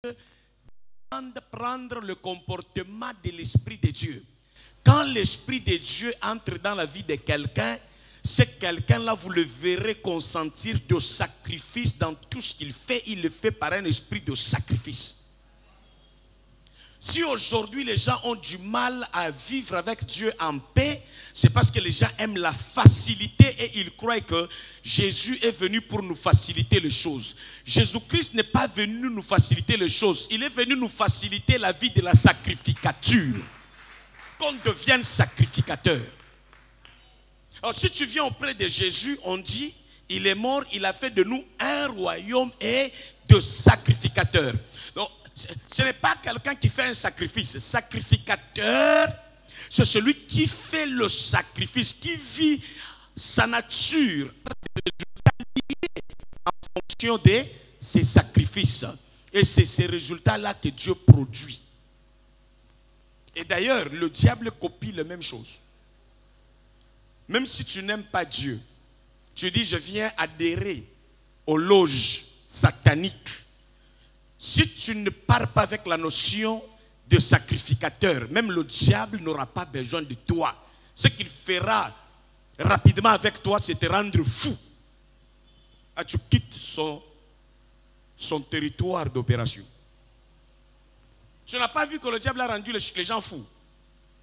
de prendre le comportement de l'Esprit de Dieu. Quand l'Esprit de Dieu entre dans la vie de quelqu'un, c'est quelqu'un-là, vous le verrez consentir de sacrifice dans tout ce qu'il fait. Il le fait par un esprit de sacrifice. Si aujourd'hui les gens ont du mal à vivre avec Dieu en paix, c'est parce que les gens aiment la facilité et ils croient que Jésus est venu pour nous faciliter les choses. Jésus-Christ n'est pas venu nous faciliter les choses. Il est venu nous faciliter la vie de la sacrificature. Qu'on devienne sacrificateur. Alors si tu viens auprès de Jésus, on dit, il est mort, il a fait de nous un royaume et de sacrificateurs. Donc, ce n'est pas quelqu'un qui fait un sacrifice. Sacrificateur, c'est celui qui fait le sacrifice, qui vit sa nature, des résultats liés en fonction de ses sacrifices. Et c'est ces résultats-là que Dieu produit. Et d'ailleurs, le diable copie la même chose. Même si tu n'aimes pas Dieu, tu dis, je viens adhérer aux loges sataniques. Si tu ne pars pas avec la notion de sacrificateur, même le diable n'aura pas besoin de toi. Ce qu'il fera rapidement avec toi, c'est te rendre fou. Ah, tu quittes son territoire d'opération. Tu n'as pas vu que le diable a rendu les gens fous.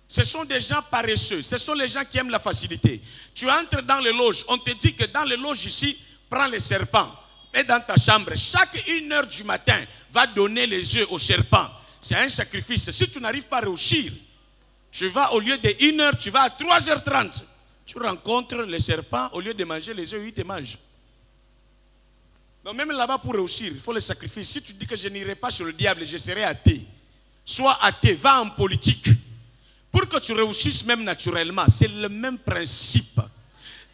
Ce sont des gens paresseux. Ce sont les gens qui aiment la facilité. Tu entres dans les loges. On te dit que dans les loges ici, prends les serpents. Mets dans ta chambre. Chaque 1h du matin, va donner les œufs au serpent. C'est un sacrifice. Si tu n'arrives pas à réussir, tu vas au lieu de 1h, tu vas à 3h30. Tu rencontres les serpents. Au lieu de manger les œufs, ils te mangent. Donc même là-bas, pour réussir, il faut le sacrifice. Si tu dis que je n'irai pas sur le diable, je serai athée. Sois athée, va en politique. Pour que tu réussisses même naturellement, c'est le même principe.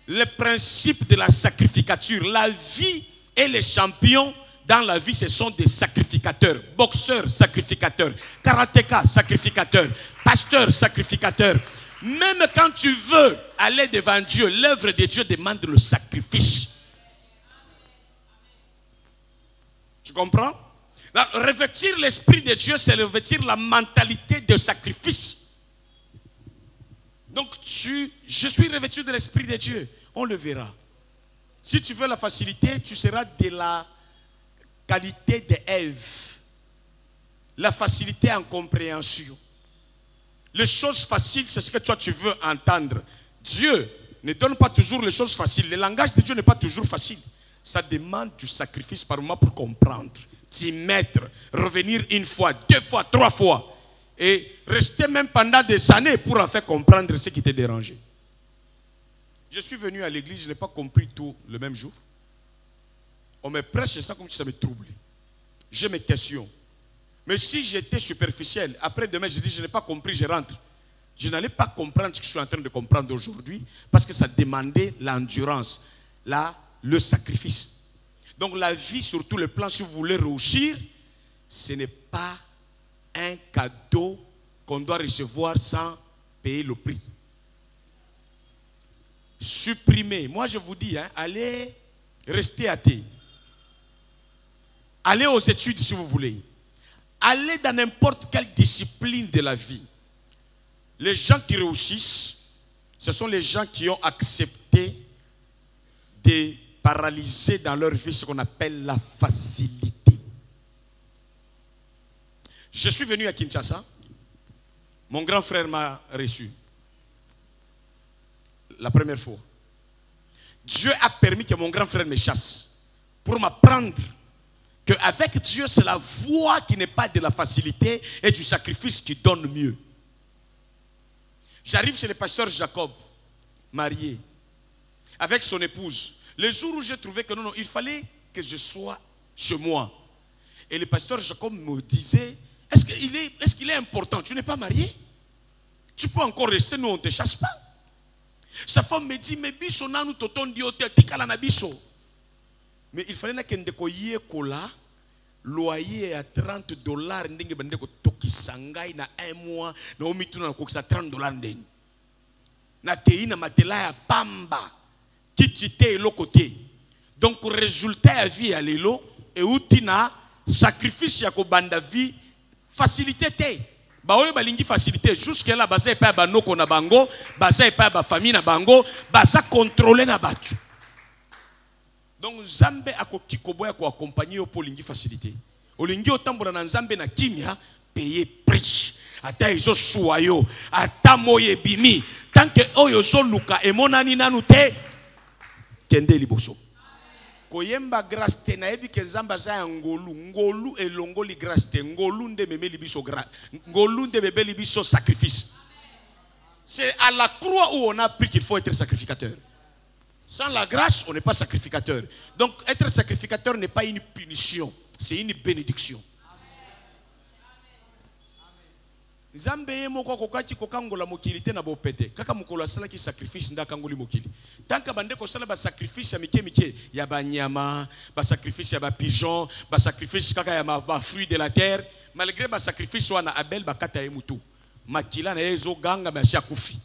Le principe de la sacrificature. La vie et les champions dans la vie, ce sont des sacrificateurs. Boxeurs, sacrificateurs. Karatéka, sacrificateurs. Pasteurs, sacrificateurs. Même quand tu veux aller devant Dieu, l'œuvre de Dieu demande le sacrifice. Tu comprends? Donc, revêtir l'Esprit de Dieu, c'est revêtir la mentalité de sacrifice. Donc, je suis revêtu de l'Esprit de Dieu. On le verra. Si tu veux la facilité, tu seras de la qualité d'Ève. La facilité en compréhension. Les choses faciles, c'est ce que toi tu veux entendre. Dieu ne donne pas toujours les choses faciles. Le langage de Dieu n'est pas toujours facile. Ça demande du sacrifice par moment pour comprendre. T'y mettre, revenir une fois, 2 fois, 3 fois. Et rester même pendant des années pour en faire comprendre ce qui t'est dérangé. Je suis venu à l'église, je n'ai pas compris tout le même jour. On me prêche ça comme si ça me troublait. J'ai mes questions. Mais si j'étais superficiel, après demain je dis je n'ai pas compris, je rentre. Je n'allais pas comprendre ce que je suis en train de comprendre aujourd'hui parce que ça demandait l'endurance, le sacrifice. Donc la vie sur tous les plans, si vous voulez réussir, ce n'est pas un cadeau qu'on doit recevoir sans payer le prix. Supprimer. Moi je vous dis, allez rester athée. Allez aux études si vous voulez. Allez dans n'importe quelle discipline de la vie. Les gens qui réussissent, ce sont les gens qui ont accepté de paralyser dans leur vie ce qu'on appelle la facilité. Je suis venu à Kinshasa. Mon grand frère m'a reçu. La première fois. Dieu a permis que mon grand frère me chasse pour m'apprendre qu'avec Dieu, c'est la voie qui n'est pas de la facilité et du sacrifice qui donne mieux. J'arrive chez le pasteur Jacob, marié, avec son épouse. Le jour où j'ai trouvé que non, il fallait que je sois chez moi. Et le pasteur Jacob me disait, est-ce qu'il est important? Tu n'es pas marié? Tu peux encore rester, nous on ne te chasse pas. Sa femme me dit, mais biso nanu toton diote, tikala na biso. Mais il fallait que ndekoye kola, loyer à $30, ndenge bandeko toki sangai na 1 mois, na omitu na kokisa $30 ndenge. Na tei na matela ya pamba, kitite eloko te. Donc résultat à vie à l'élo, et outina sacrifice ya kobanda vie facilité te. Ba oyo balingi facilité jusque là baza epa ba noko na bango, baza epa ba famille na bango, baza contrôler na batu. Donc Nzambe akoki koboya ko accompagner yo pour lingi facilité. Olingi otambola na Nzambe na kimia payer prix. Ata izo suwayo, ata moye bimi, tant que oyo so luka emonani nanu te kende liboso. Koyemba grâce te na ebi ke Nzamba za ngolu, ngolu elongoli grâce te, ngolu nde memeli biso grâce, ngolu nde bebeli biso sacrifice. C'est à la croix où on a appris qu'il faut être sacrificateur. Sans la grâce, on n'est pas sacrificateur. Donc être sacrificateur n'est pas une punition, c'est une bénédiction. Nzambe moko kokati kokangola mokili te na bopete kaka mokolo asala ki sacrifice nda kangoli mokili tanka bande ko sala ba sacrifice ya mike ya banyama ba sacrifice ya ba pigeon ba sacrifice kaka ya ba fruits de la terre malgré ba sacrifice wana Abel bakata emutu makila na ezo ganga ba shakufi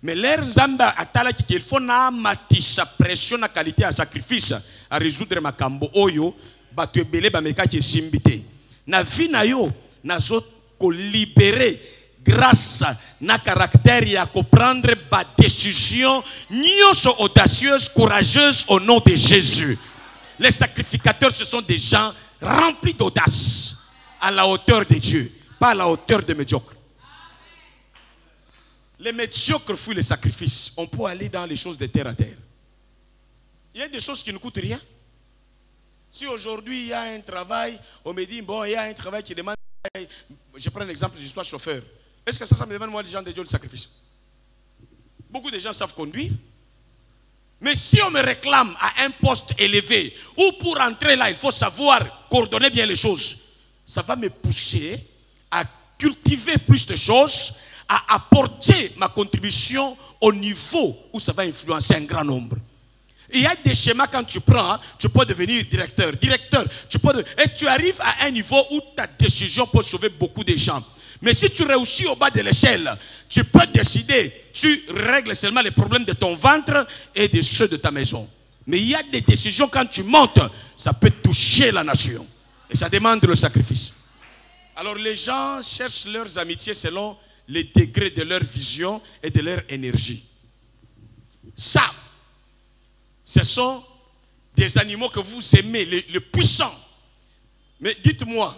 mais l'air Nzamba atala ki il faut na matisa pression na qualité ya sacrifice à résoudre makambo oyo ba to ebele ba meka ki simbité na vie na yo nazo ko libérer grâce na caractère ya ko prendre ba décision nyonso audacieuse courageuse au nom de Jésus. Les sacrificateurs ce sont des gens remplis d'audace à la hauteur de Dieu, pas à la hauteur des médiocres. Les médiocres fuient les sacrifices. On peut aller dans les choses de terre à terre. Il y a des choses qui ne coûtent rien. Si aujourd'hui il y a un travail, on me dit bon, il y a un travail qui demande. Je prends l'exemple, je suis chauffeur. Est-ce que ça me demande, moi, les gens de Dieu, le sacrifice? Beaucoup de gens savent conduire. Mais si on me réclame à un poste élevé, ou pour entrer là, il faut savoir coordonner bien les choses, ça va me pousser à cultiver plus de choses, à apporter ma contribution au niveau où ça va influencer un grand nombre. Il y a des schémas quand tu prends, tu peux devenir directeur, et tu arrives à un niveau où ta décision peut sauver beaucoup de gens. Mais si tu réussis au bas de l'échelle, tu peux décider, tu règles seulement les problèmes de ton ventre et de ceux de ta maison. Mais il y a des décisions quand tu montes, ça peut toucher la nation. Et ça demande le sacrifice. Alors les gens cherchent leurs amitiés selon les degrés de leur vision et de leur énergie. Ça, ce sont des animaux que vous aimez, les puissants. Mais dites-moi,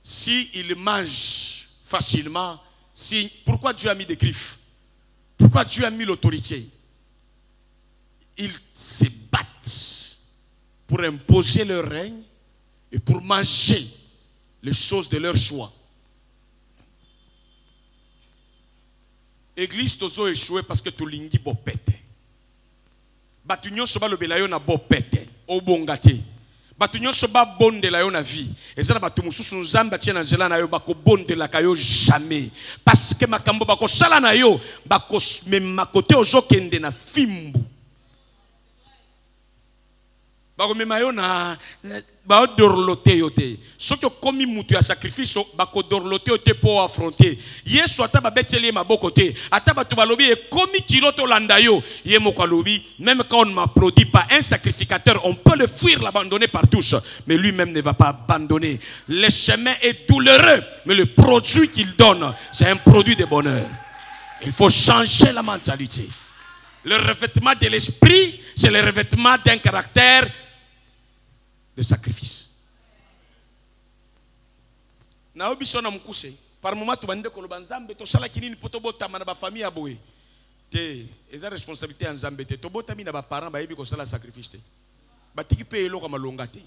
s'ils mangent facilement, pourquoi Dieu a mis des griffes? Pourquoi Dieu a mis l'autorité? Ils se battent pour imposer leur règne et pour manger les choses de leur choix. Église tozo échoué parce que tu lingi bopete. Batu nyonso balobela yo na bopete obongate. Batu nyonso ba bondela yo na vie. Ezala batu mususu Nzamba tia na nzela na yo bako bondela ka yo jamais. Parce que makambo bako sala na yo bako mema kote ozokende na fimbu. Bako mema yo na ba dorlote yo te. Soki komi mutu ya sacrifice bako dorlote yo te pour affronter. Yesu ata ba beteli maboko te. Ata batu balobi e komi kiloto landa yo. Ye moko lobi même quand on ne m'applaudit pas un sacrificateur on peut le fuir l'abandonner par tous mais lui-même ne va pas abandonner. Le chemin est douloureux mais le produit qu'il donne c'est un produit de bonheur. Il faut changer la mentalité. Le revêtement de l'esprit c'est le revêtement d'un caractère de sacrifice. Na obiso na mukuse par moment tu bande ko Nzambe to sala kinini poto botama na ba famille aboye te eza responsabilité ya Nzambe te to botami na ba parents ba yebi ko sala sacrifice te batiki pe eloko malonga te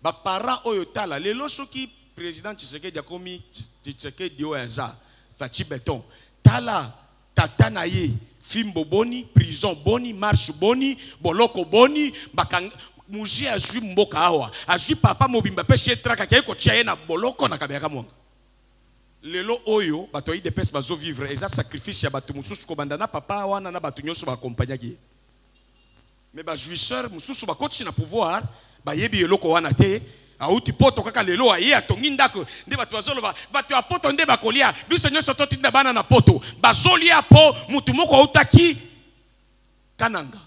ba parents oyo tala lelo soki président Tshisekedi akomi Tshisekedi o enza fachi beton tala tata na ye fimbo boni prison boni marche boni boloko boni bakang muji azui mboka awa azui papa mobimba peshe traka ke ko tia na boloko na kabeka monga lelo oyo bato yi de pes bazo vivre eza sacrifice ya bato mususu ko bandana papa wana na bato nyonso ba accompagner mais ba jouisseur mususu ba koti na pouvoir ba yebi eloko wana te auti poto kaka lelo aye atongi ndako nde bato bazoloba bato ya poto nde bakolia biso nyonso totinda bana na poto bazolia po mutu moko autaki kananga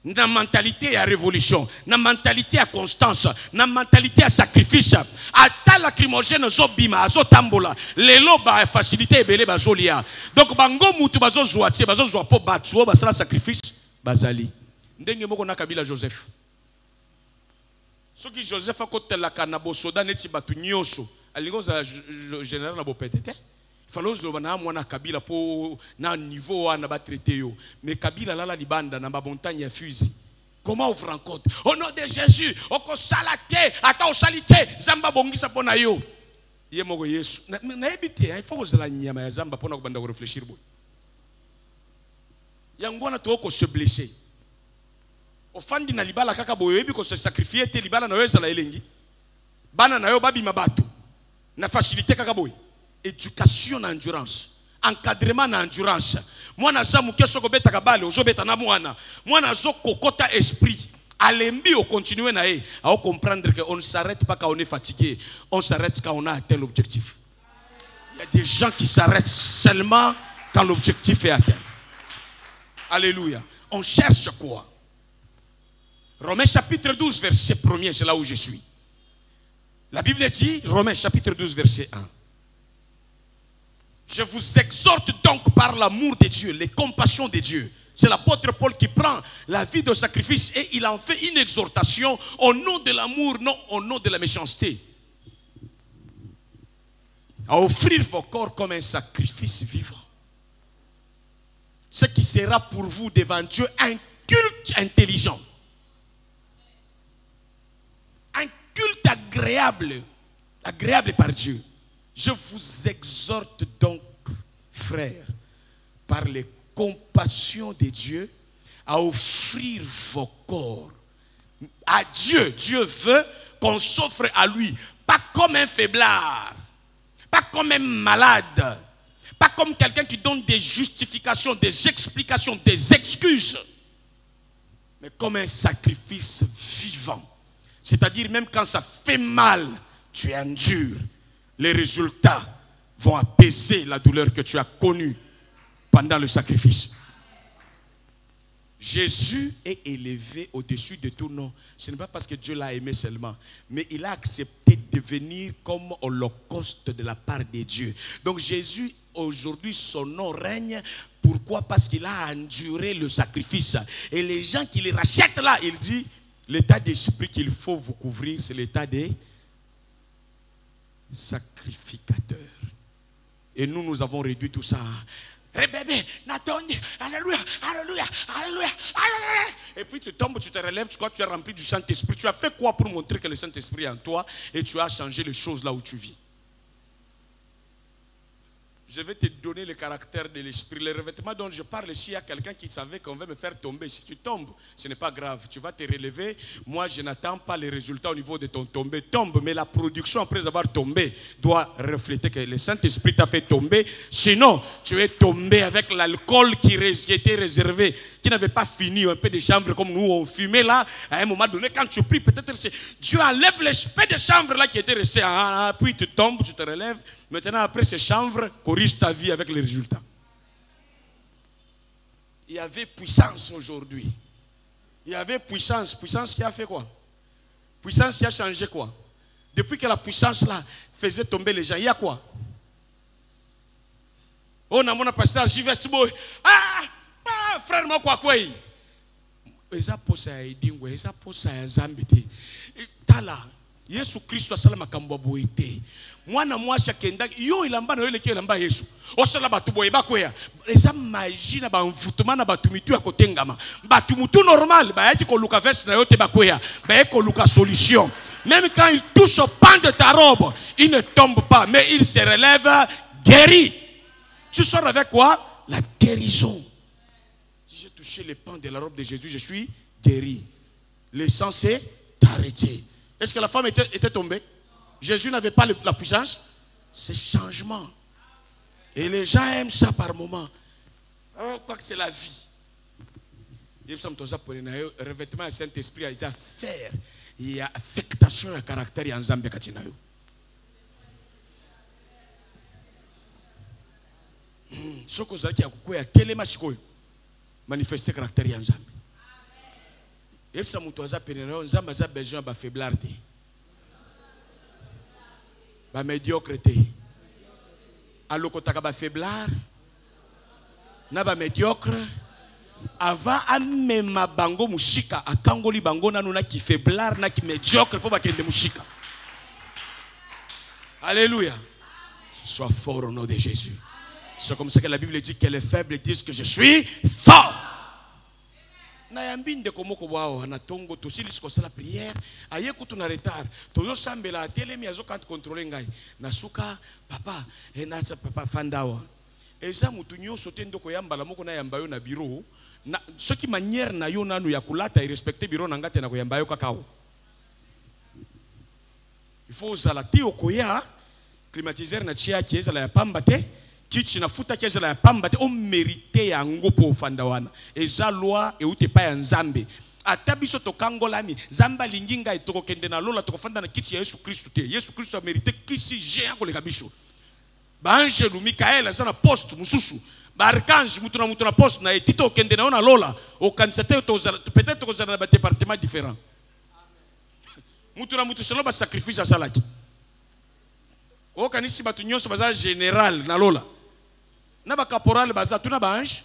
na mentalité à révolution, na mentalité à constance, na mentalité à sacrifice. Ata lacrymogène zobima, azotambola, lelo ba facilité ebele bazolia. Donc bango mutu bazo zoatie, bazo zoa po batso, basala sacrifice bazali. Ndenge moko na Kabila Joseph. Soki Joseph akotelaka na bosoda neti batu nyonso, alingo za général na bopetete. Fallait que na mwana Kabila po na niveau na ba traité yo, mais Kabila lala libanda na ba montagne ya fusil. Comment on vous rencontre? Au nom de Jésus, oko salate, ata o salite, zamba bongisa pona yo. Ye moko Yesu. Na ebité, il faut que la nyama ya zamba pona ko banda ko réfléchir boy. Yangwana to ko se blesser. Ofandi na libala kaka boyo ebi ko se sacrifier te libala na yo ezala elengi. Bana na yo babi mabatu. Na facilité kaka boy. Éducation na endurance, encadrement na endurance. Moi na zamu keso ko beta kabale ozo beta na mwana. Moi na zo kokota esprit. Alembi o continuer na e, à comprendre que on ne s'arrête pas quand on est fatigué, on s'arrête quand on a atteint l'objectif. Il y a des gens qui s'arrêtent seulement quand l'objectif est atteint. Alléluia. On cherche quoi? Romains chapitre 12 verset 1er, c'est là où je suis. La Bible dit, Romains chapitre 12 verset 1. Je vous exhorte donc par l'amour de Dieu, les compassions de Dieu. C'est l'apôtre Paul qui prend la vie de sacrifice et il en fait une exhortation au nom de l'amour, non au nom de la méchanceté. À offrir vos corps comme un sacrifice vivant. Ce qui sera pour vous devant Dieu un culte intelligent. Un culte agréable, agréable par Dieu. Je vous exhorte donc, frères, par les compassions de Dieu, à offrir vos corps à Dieu. Dieu veut qu'on s'offre à lui, pas comme un faiblard, pas comme un malade, pas comme quelqu'un qui donne des justifications, des explications, des excuses, mais comme un sacrifice vivant. C'est-à-dire même quand ça fait mal, tu endures. Les résultats vont apaiser la douleur que tu as connue pendant le sacrifice. Jésus est élevé au-dessus de tout nom. Ce n'est pas parce que Dieu l'a aimé seulement, mais il a accepté de venir comme holocauste de la part de Dieu. Donc Jésus, aujourd'hui, son nom règne. Pourquoi? Parce qu'il a enduré le sacrifice. Et les gens qui les rachètent là, il dit, l'état d'esprit qu'il faut vous couvrir, c'est l'état des sacrificateur. Et nous avons réduit tout ça. Bébé, Nathalie, alléluia, alléluia, alléluia, alléluia. Et puis tu tombes, tu te relèves, tu crois que tu es rempli du Saint-Esprit. Tu as fait quoi pour montrer que le Saint-Esprit est en toi et tu as changé les choses là où tu vis? Je vais te donner le caractère de l'esprit. Le revêtement dont je parle, s'il y a quelqu'un qui savait qu'on va me faire tomber, si tu tombes, ce n'est pas grave. Tu vas te relever. Moi, je n'attends pas les résultats au niveau de ton tombé. Tombe, mais la production après avoir tombé doit refléter que le Saint-Esprit t'a fait tomber. Sinon, tu es tombé avec l'alcool qui était réservé, qui n'avait pas fini, un peu de chanvre comme nous on fumait là. À un moment donné, quand tu pries, peut-être c'est Dieu enlève l'esprit de chanvre là qui était resté. Puis tu tombes, tu te relèves. Maintenant, après ces chanvres, corrige ta vie avec les résultats. Il y avait puissance aujourd'hui. Il y avait puissance. Puissance qui a fait quoi? Puissance qui a changé quoi? Depuis que la puissance là faisait tomber les gens, il y a quoi? On a mon pasteur, j'y vais, frère, moi quoi? Eza posa edingwe, eza posa zambiti. Tala. Yesu Kristo asala makambo boite. Mwana mwasha kenda yo ilamba na yo leki ilamba Yesu. Osala batu boye bakoya. Eza magie na ba mvutuma na batu mitu ya kotengama. Batu mutu normal ba yaki ko luka veste na yo te bakoya. Ba yaki ko luka solution. Même quand il touche au pan de ta robe, il ne tombe pas, mais il se relève guéri. Tu sors avec quoi? La guérison. Si j'ai touché le pan de la robe de Jésus, je suis guéri. Le sang s'est arrêté. Est-ce que la femme était tombée? Jésus n'avait pas la puissance? C'est changement. Et les gens aiment ça par moment. Oh, quoi que c'est la vie. Il revêtement du Saint-Esprit, il y a faire, il y a affectation de caractère, il y a un Zambé Katinayo. Ce que vous avez dit, il y a tellement de manifester caractère, il y a un Zambé. Et ça moutoisa pénéro, nous avons besoin de faiblesse, de médiocrité. Alors quand tu as faiblesse, na ba médiocre, avant amema bango mushika, akangoli bango na nuna ki faiblard na ki médiocre pour bakende mushika. Alléluia. Sois fort au nom de Jésus. C'est comme ça que la Bible dit que les faibles disent que je suis fort. Na yambinde komoko wao na tongo tosili sikosa la prière aye kutu na retard tozo sambela atelemi azo quand contrôler ngai nasuka papa na papa fandawa eza mutu nyonso te ndoko yambala moko na yamba yo na bureau na soki manière na yo nanu ya kulata et respecter bureau na ngate na ko yamba yo kakao. Il faut uzala ti okoya climatiseur na chia kieza la ya pamba te kichi na futa kieza la ya pamba te o mérité yango po fandawana eza loi e ute pa ya nzambe ata biso tokangolami zamba linginga etoko kende na lola tokofanda na kichi ya Yesu Kristo te Yesu Kristo a mérité kisi géant koleka biso ba angelu Mikael azana poste mususu ba archange mutu na poste na etito kende na ona lola o candidater peut-être kozana na ba département différent mutu na mutu solo ba sacrifice asalaki o kanisi batu nyonso baza général na lola na ba caporal baza tuna ba ange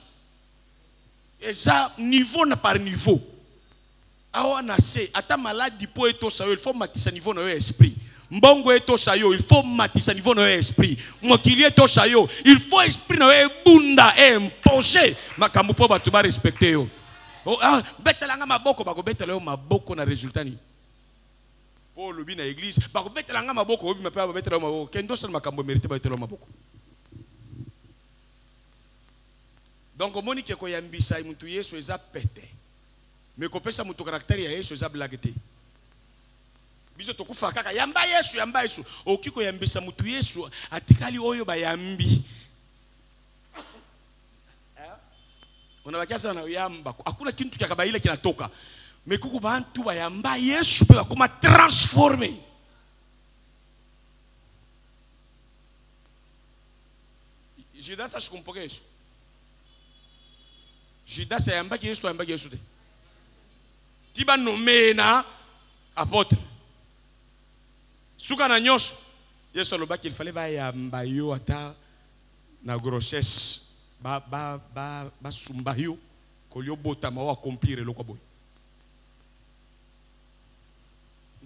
eza niveau na par niveau awa na se ata malade po eto sa yo il faut matisa niveau na yo esprit mbongo eto sa yo il faut matisa niveau na yo esprit mokili eto sa yo il faut esprit na yo bunda imposer makambo po batu ba respecter yo betelanga maboko bako betela yo maboko na résultat ni po lobi na église bako betelanga maboko obi mapa ba betela yo maboko kendo sel makambo mérité ba betela yo maboko. Donc omoni ke ko yambisa mutu Yesu eza pete mais ko pesa mutu caractère ya Yesu eza blague te biso tokufa kaka yamba Yesu okiko yambisa mutu Yesu atikali oyo bayambi unabakia sana yamba hakuna kintu kya kabaila kinatoka mais kuku bantu bayamba Yesu pe bakoma transformer. Judas ashikumpoke Yesu Judas ayamba Yesu te tiba nommé na apôtre suka na nyosho Yesu alobaki il fallait ba yamba yo ata na grossesse ba sumba yo kolio botama wa accomplir le ko boy.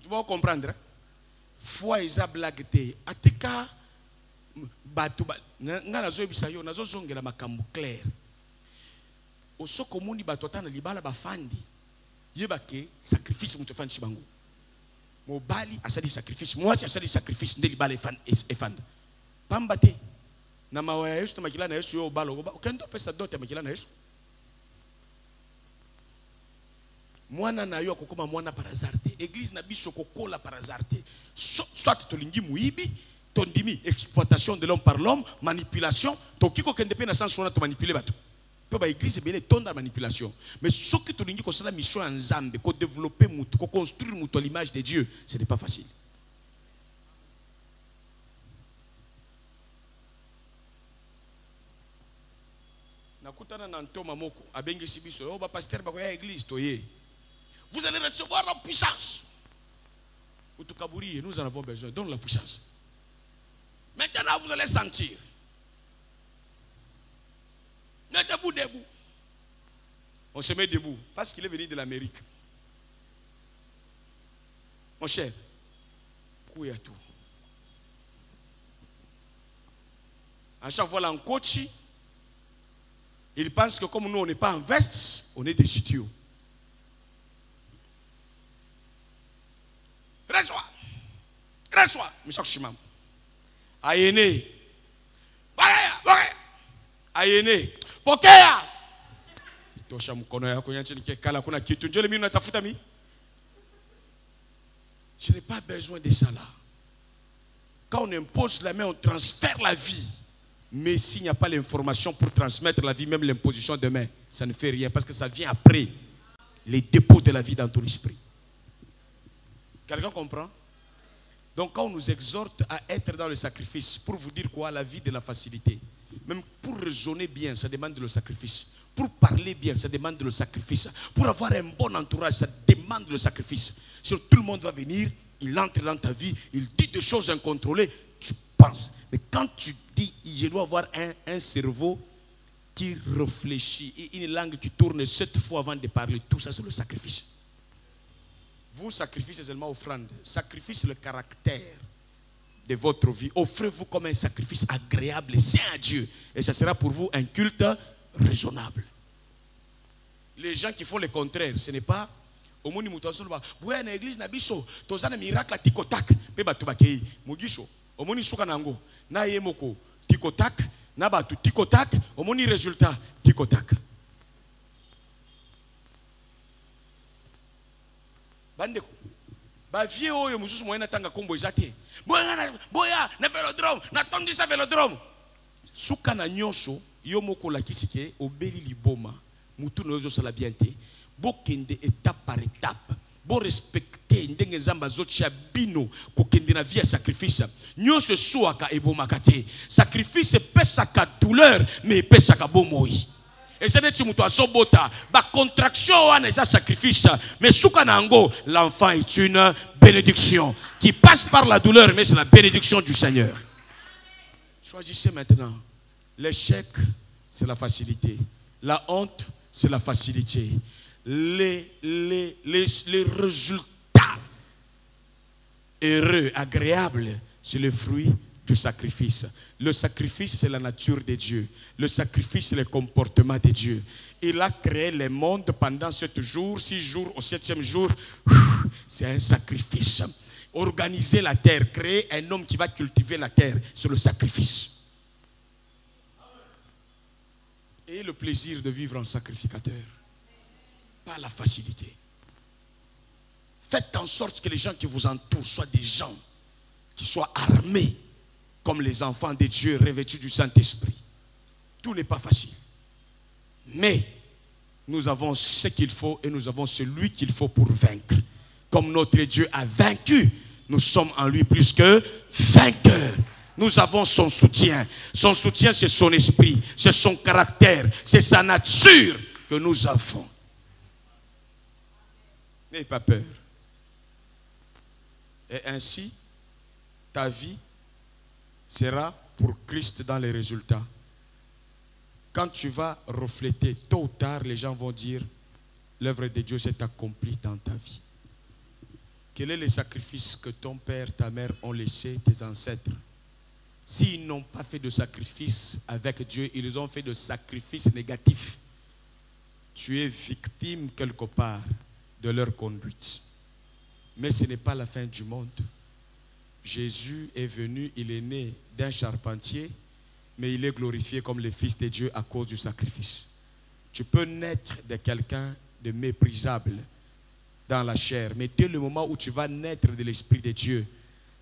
Tu vas comprendre foi eza blague te atika batu ngana zo bisa yo nazo zongela makambo clair osoko muni bato tana libala bafandi yebake sacrifice mutu fandi bango mobali asali sacrifice mwasi asali sacrifice nde libala efanda pamba te na mawa ya Yesu makila na Yesu yo balo kendo pesa dote makila na Yesu mwana na yo akokoma mwana par hasard te église na biso kokola par hasard te soit tolingi muibi tondimi exploitation de l'homme par l'homme manipulation tokiko kende pe na sens on a to manipuler bato pe ba église bele tonda manipulation mais ce que tolingi ko sala mission en Nzambe ko développer mutu ko construire mutu à l'image de Dieu ce n'est pas facile. Nakutana na ntoma moko abengisi biso o ba pasteur ba ko ya église toye vous allez recevoir la puissance. Nous en avons besoin. Donne la puissance. Maintenant, vous allez sentir. Mettez-vous debout. On se met debout parce qu'il est venu de l'Amérique. Mon cher, où est tout? À chaque fois, là, en coach, il pense que comme nous, on n'est pas en veste, on est des studios. Reçois, Michel Chimam. Ayene. Ayene. Pokea. Tosha mkono yako nyanchi nikekala kuna kitu njole mimi natafuta mimi. Je n'ai pas besoin de ça là. Quand on impose la main, on transfère la vie. Mais s'il n'y a pas l'information pour transmettre la vie, même l'imposition de main, ça ne fait rien parce que ça vient après les dépôts de la vie dans ton esprit. Quelqu'un comprend? Donc quand on nous exhorte à être dans le sacrifice, pour vous dire quoi? La vie de la facilité. Même pour raisonner bien, ça demande le sacrifice. Pour parler bien, ça demande le sacrifice. Pour avoir un bon entourage, ça demande demande le sacrifice. Si tout le monde va venir, il entre dans ta vie, il dit des choses incontrôlées, tu penses. Mais quand tu dis, je dois avoir un cerveau qui réfléchit, et une langue qui tourne 7 fois avant de parler, tout ça c'est le sacrifice. Vous sacrifiez seulement offrande, sacrifice le caractère de votre vie. Offrez-vous comme un sacrifice agréable et saint à Dieu. Et ça sera pour vous un culte raisonnable. Les gens qui font le contraire, ce n'est pas au monde où oui, dans l'église, tu as un miracle à tikotak. Pe batu bakei, mugisho. Au monde où nango, na yemoko tikotak, na batu tikotak. Au monde résultat tikotak. Bandeko. Ba vie oyo mususu moyena tanga kombo ezate. Boya na velodrome, na tondisa velodrome. Suka na nyonso yo moko lakisi ke obeli liboma. Mutu no zo sala bien te. Bokende étape par étape. Bo respecter ndenge nzamba zotia bino kokende na vie ya sacrifice. Nyonso suaka ebomaka te. Sacrifice pesaka douleur mais pesaka bomoi. Et c'est des mutu azobota ba contraction wana eza sacrifice mais suka nango l'enfant est une bénédiction qui passe par la douleur mais c'est la bénédiction du Seigneur. Choisissez maintenant. L'échec c'est la facilité. La honte c'est la facilité. Les résultats heureux, agréables, c'est le fruit du sacrifice. Le sacrifice, c'est la nature de Dieu. Le sacrifice, c'est le comportement de Dieu. Il a créé le monde pendant 7 jours, 6 jours, au 7e jour. C'est un sacrifice. Organiser la terre, créer un homme qui va cultiver la terre, c'est le sacrifice. Et le plaisir de vivre en sacrificateur. Pas la facilité. Faites en sorte que les gens qui vous entourent soient des gens qui soient armés comme les enfants de Dieu revêtus du Saint-Esprit. Tout n'est pas facile. Mais nous avons ce qu'il faut et nous avons celui qu'il faut pour vaincre. Comme notre Dieu a vaincu, nous sommes en lui plus que vainqueurs. Nous avons son soutien. Son soutien, c'est son esprit, c'est son caractère, c'est sa nature que nous avons. N'ayez pas peur. Et ainsi, ta vie sera pour Christ dans les résultats. Quand tu vas refléter, tôt ou tard, les gens vont dire, l'œuvre de Dieu s'est accomplie dans ta vie. Quel est le sacrifice que ton père, ta mère ont laissé, tes ancêtres? S'ils n'ont pas fait de sacrifice avec Dieu, ils ont fait de sacrifices négatifs. Tu es victime quelque part de leur conduite. Mais ce n'est pas la fin du monde. Jésus est venu, il est né d'un charpentier, mais il est glorifié comme le Fils de Dieu à cause du sacrifice. Tu peux naître de quelqu'un de méprisable dans la chair, mais dès le moment où tu vas naître de l'Esprit de Dieu,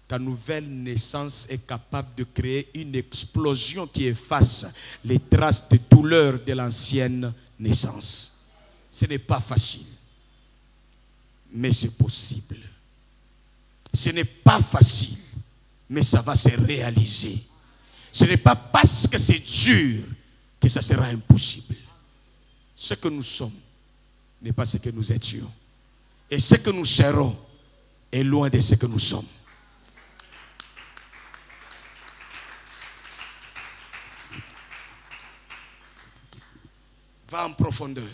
ta nouvelle naissance est capable de créer une explosion qui efface les traces de douleur de l'ancienne naissance. Ce n'est pas facile, mais c'est possible. Ce n'est pas facile, mais ça va se réaliser. Ce n'est pas parce que c'est dur que ça sera impossible. Ce que nous sommes n'est pas ce que nous étions. Et ce que nous serons est loin de ce que nous sommes. Va en profondeur.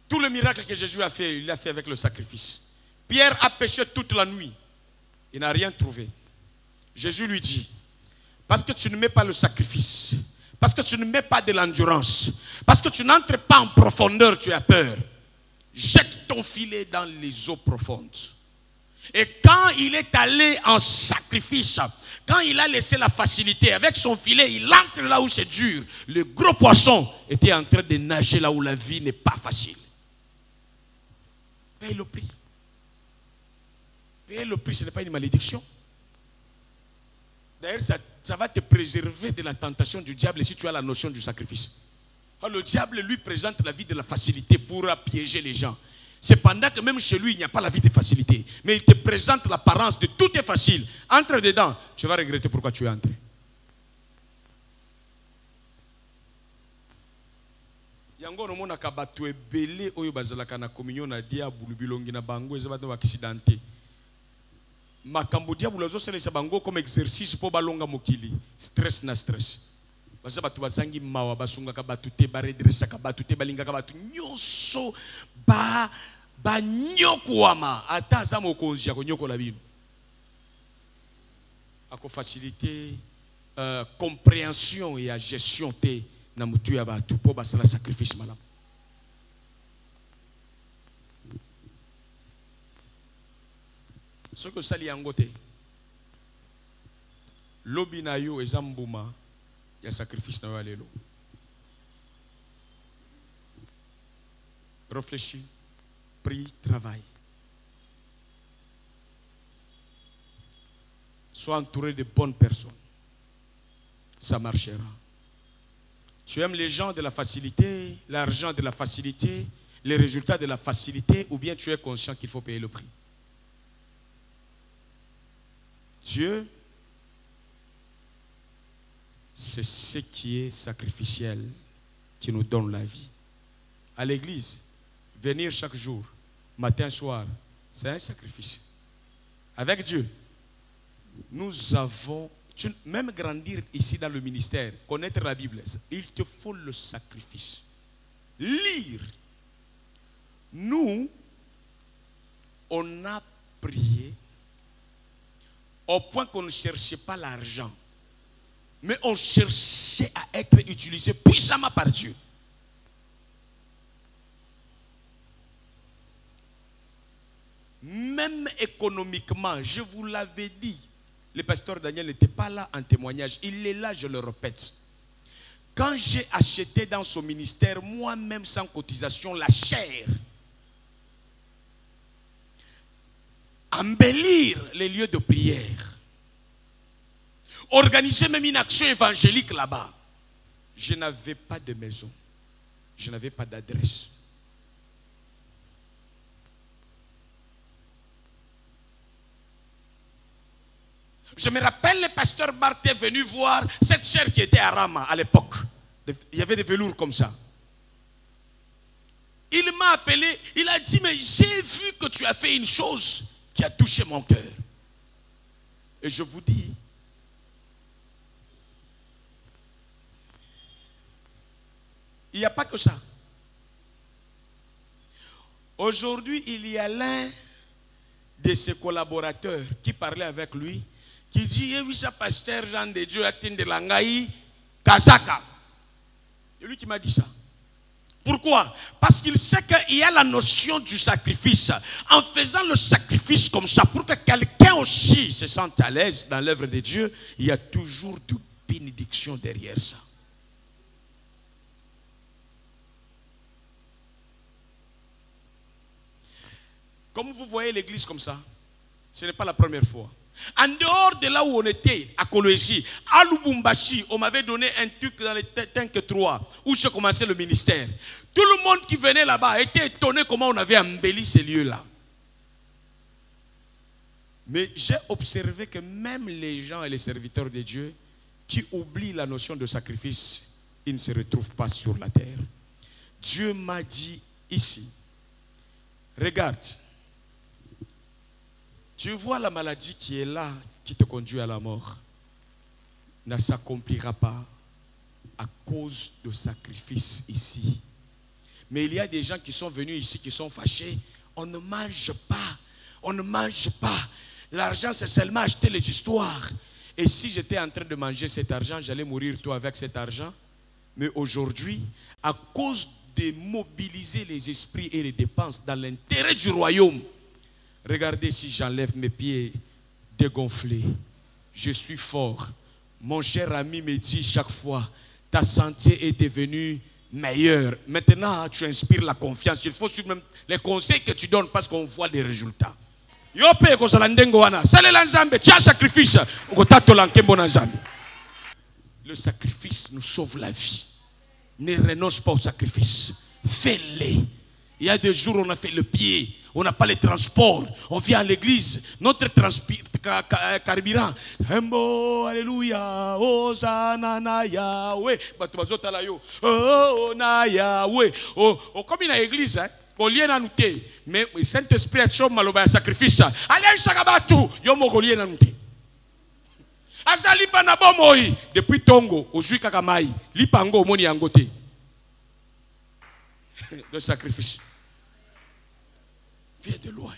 Tout le miracle que Jésus a fait, il l'a fait avec le sacrifice. Pierre a péché toute la nuit. Il n'a rien trouvé. Jésus lui dit, parce que tu ne mets pas le sacrifice, parce que tu ne mets pas de l'endurance, parce que tu n'entres pas en profondeur, tu as peur. Jette ton filet dans les eaux profondes. Et quand il est allé en sacrifice, quand il a laissé la facilité avec son filet, il entre là où c'est dur. Le gros poisson était en train de nager là où la vie n'est pas facile. Paye le prix. Payer le prix, ce n'est pas une malédiction. D'ailleurs, ça va te préserver de la tentation du diable si tu as la notion du sacrifice. Alors, le diable lui présente la vie de la facilité pour piéger les gens. Cependant que même chez lui, il n'y a pas la vie de facilité. Mais il te présente l'apparence de tout est facile. Entre dedans, tu vas regretter pourquoi tu es entré. Il yango no mona ka bato ebele oyo bazalaka na communion na diable bilongi na bango eza bato accidenté makambo diable zo selesa bango comme exercice po balonga mokili stress na stress baza bato bazangi mawa basunga ka bato te ba redressa ka bato te balinga ka bato nyoso ba nyokwama ata za mokonzi ya konyokola bino ako faciliter compréhension et gestion te na mutu ya bato po basala sacrifice malamu. Ce que sali yango te lobi na yo eza mbuma ya sacrifice na yo alelo. Réfléchis, prie, travaille. Sois entouré de bonnes personnes. Ça marchera. Tu aimes les gens de la facilité, l'argent de la facilité, les résultats de la facilité, ou bien tu es conscient qu'il faut payer le prix. Dieu, c'est ce qui est sacrificiel qui nous donne la vie. À l'église, venir chaque jour, matin, soir, c'est un sacrifice. Avec Dieu, nous avons, même grandir ici dans le ministère, connaître la Bible, il te faut le sacrifice. Lire. Nous, on a prié au point qu'on ne cherchait pas l'argent, mais on cherchait à être utilisé puissamment par Dieu. Même économiquement, je vous l'avais dit, le pasteur Daniel n'était pas là en témoignage. Il est là, je le répète. Quand j'ai acheté dans son ministère, moi-même sans cotisation, la chair, embellir les lieux de prière, organiser même une action évangélique là-bas, je n'avais pas de maison, je n'avais pas d'adresse. Je me rappelle, le pasteur Barth est venu voir cette chair qui était à Rama à l'époque. Il y avait des velours comme ça. Il m'a appelé, il a dit, mais j'ai vu que tu as fait une chose qui a touché mon cœur. Et je vous dis, il n'y a pas que ça. Aujourd'hui, il y a l'un de ses collaborateurs qui parlait avec lui, qui dit, eh oui, ça pasteur Jean de Dieu atteint de l'angaï, Kazaka. C'est lui qui m'a dit ça. Pourquoi? Parce qu'il sait qu'il y a la notion du sacrifice. En faisant le sacrifice comme ça, pour que quelqu'un aussi se sente à l'aise dans l'œuvre de Dieu, il y a toujours de bénédiction derrière ça. Comme vous voyez l'église comme ça, ce n'est pas la première fois. En dehors de là où on était, à Kolwezi, à Lubumbashi, on m'avait donné un truc dans les Tank 3, où j'ai commencé le ministère. Tout le monde qui venait là-bas était étonné comment on avait embelli ces lieux-là. Mais j'ai observé que même les gens et les serviteurs de Dieu qui oublient la notion de sacrifice, ils ne se retrouvent pas sur la terre. Dieu m'a dit ici, regarde, tu vois la maladie qui est là, qui te conduit à la mort, ne s'accomplira pas à cause de sacrifices ici. Mais il y a des gens qui sont venus ici, qui sont fâchés. On ne mange pas. On ne mange pas. L'argent, c'est seulement acheter les histoires. Et si j'étais en train de manger cet argent, j'allais mourir toi avec cet argent. Mais aujourd'hui, à cause de mobiliser les esprits et les dépenses dans l'intérêt du royaume, regardez si j'enlève mes pieds dégonflés. Je suis fort. Mon cher ami me dit chaque fois, ta santé est devenue meilleure. Maintenant, tu inspires la confiance. Il faut suivre même les conseils que tu donnes parce qu'on voit des résultats. Le sacrifice nous sauve la vie. Ne renonce pas au sacrifice. Fais-le. Il y a des jours où on a fait le pied, on n'a pas les transports, on vient à l'église, notre carburant, alléluia, Hosanna na Yahweh, oh na Yahweh, oh comme il y a l'église, hein. Au lieu de nous mais le Saint-Esprit a choisi un sacrifice. Allez, Chagabatu, yomo collier na nous. Azali banabomoyi depuis Tongo, au Jui Kakamai, lipango moni angote. Le sacrifice vient de loin.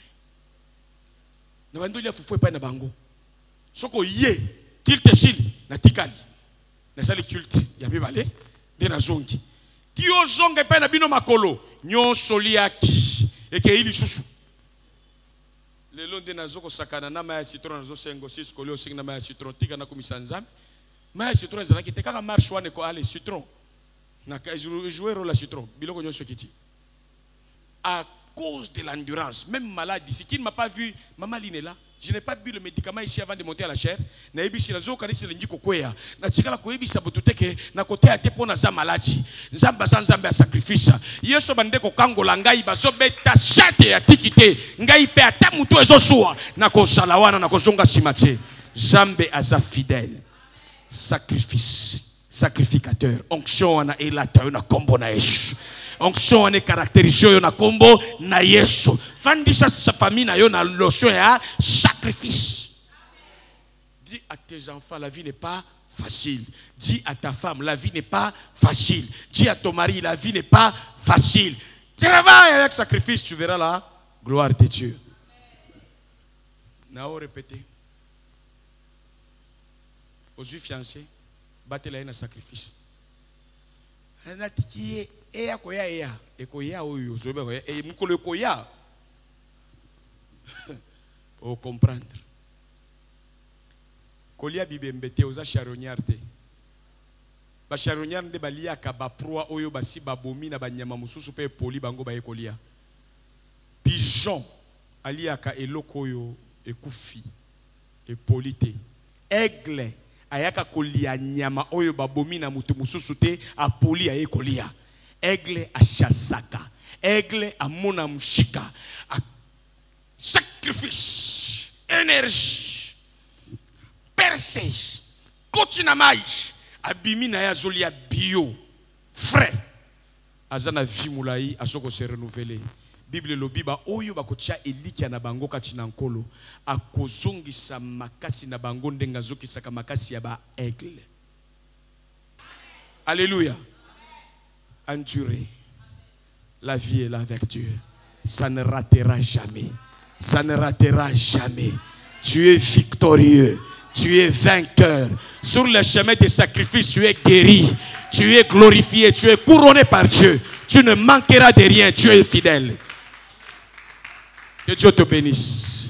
Na bandolia fufu pa na bango. Soko yé, tilte sil na tikali. Na sali culte ya bibale de na zongi. Ti o zonga pa na bino makolo, nyo soliaki eke ili susu. Le long de nazoko sakana na maya citron nazo sengo sis kolio sing na maya citron tika na kumisanzami. Maya citron zalaki te kaka marche wane ko ale citron. Na jouer rôle la citron, biloko nyo sokiti. À cause de l'endurance, même malade ici, qui ne m'a pas vu, maman Line est là. Je n'ai pas bu le médicament ici avant de monter à la chair. Na ebishi na zo kanisi lengi kokwea. Na tikala ko ebisa botuteke na kote ate pona za maladi. Nzamba nzambe a sacrifice. Yeso bande ko kangola ngai baso beta shate ya tikite. Ngai pe ata mutu ezosuwa na ko salawana na ko zonga simate. Zambe aza fidèle. Sacrifice. Sacrificateur. Onction ana elata na kombo na Yesu. Onction ane caractérisé yo na kombo na Yesu. Fandisa sa famille na yo na lotion ya sacrifice. Dis à tes enfants, la vie n'est pas facile. Dis à ta femme, la vie n'est pas facile. Dis à ton mari, la vie n'est pas facile. Travaille avec sacrifice, tu verras la gloire de Dieu. Nao répéter. Aux fiancés, battez la haine à sacrifice. Eya koya eya ekoya oyo zobe koya e mukolo koya o comprendre kolia bibembete oza charognard ba charognard de balia ka ba proa oyo basi babomi na banyama mususu pe poli bango ba ekolia pigeon alia ka eloko oyo ekufi e polite aigle ayaka kolia nyama oyo babomi na mutu mususu te a poli a ekolia. Aigle a chasaka, aigle a mona mshika, a sacrifice, énergie, percé, kotinamai, abimi na ya zolia bio, frais, azana vimulai, asoko se renouveler. Bible lobiba oyo bakotia eliki na bango katinankolo, a kozongi sa makasi na bango ndenga zoki saka makasi ya ba aigle. Alléluia. Endurer. La vie est là avec Dieu. Ça ne ratera jamais. Ça ne ratera jamais. Tu es victorieux. Tu es vainqueur. Sur le chemin des sacrifices, tu es guéri. Tu es glorifié. Tu es couronné par Dieu. Tu ne manqueras de rien. Tu es fidèle. Que Dieu te bénisse.